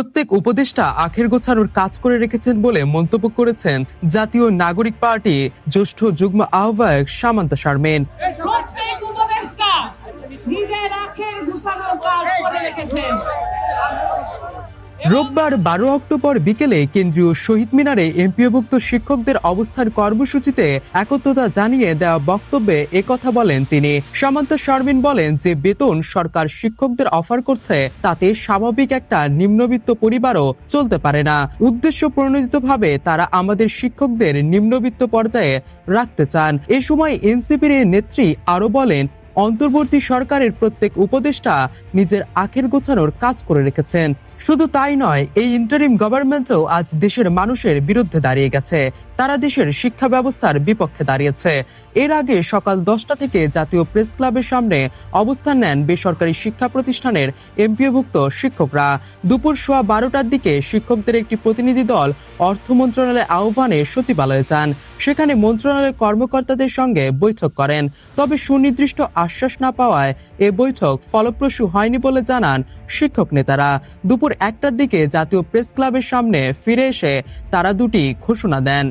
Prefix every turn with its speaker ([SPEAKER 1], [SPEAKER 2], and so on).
[SPEAKER 1] প্রত্যেক উপদেষ্টা আখের গোছানোর কাজ করে রেখেছেন বলে মন্তব্য করেছেন জাতীয় নাগরিক পার্টির জ্যেষ্ঠ যুগ্ম আহ্বায়ক সামান্তা শারমিন।
[SPEAKER 2] প্রত্যেক উপদেষ্টা নিজের আখের গোছানোর কাজ করে রেখেছেন।
[SPEAKER 1] রোববার 12 অক্টোবর বিকেলে কেন্দ্রীয় শহীদ মিনারে এমপিওভুক্ত শিক্ষকদের অবস্থান কর্মসূচিতে একত্রতা জানিয়ে দেওয়া বক্তব্যে একথা বলেন তিনি। সামান্তা শারমিন বলেন যে বেতন সরকার শিক্ষকদের অফার করছে তাতে স্বাভাবিক একটা নিম্নবিত্ত পরিবারও চলতে পারে না। উদ্দেশ্য প্রণোদিতভাবে তারা আমাদের শিক্ষকদের নিম্নবিত্ত পর্যায়ে রাখতে চান। এ সময় এনসিপির নেত্রী আরো বলেন, অন্তর্বর্তী সরকারের প্রত্যেক উপদেষ্টা নিজের আখের গোছানোর কাজ করে রেখেছেন। শুধু তাই নয়, এই ইন্টারিম গভর্নমেন্টও আজ দেশের মানুষের বিরুদ্ধে দাঁড়িয়ে গেছে। তারা দেশের শিক্ষা ব্যবস্থার বিপক্ষে দাঁড়িয়েছে। এর আগে সকাল 10টা থেকে জাতীয় প্রেস ক্লাবের সামনে অবস্থান নেন বেসরকারি শিক্ষা প্রতিষ্ঠানের এমপিওভুক্ত শিক্ষকরা। দুপুর 12:15টার দিকে শিক্ষকদের একটি প্রতিনিধি দল অর্থ মন্ত্রণালয়ের আহ্বানে সচিবালয়ে যান। সেখানে মন্ত্রণালয়ের কর্মকর্তাদের সঙ্গে বৈঠক করেন। তবে সুনির্দিষ্ট আশ্বাস না পাওয়ায় এ বৈঠক ফলপ্রসূ হয়নি বলে জানান শিক্ষক নেতারা। দুপুর 1টার দিকে জাতীয় প্রেস ক্লাবের সামনে ফিরে এসে তারা দুটি ঘোষণা দেন।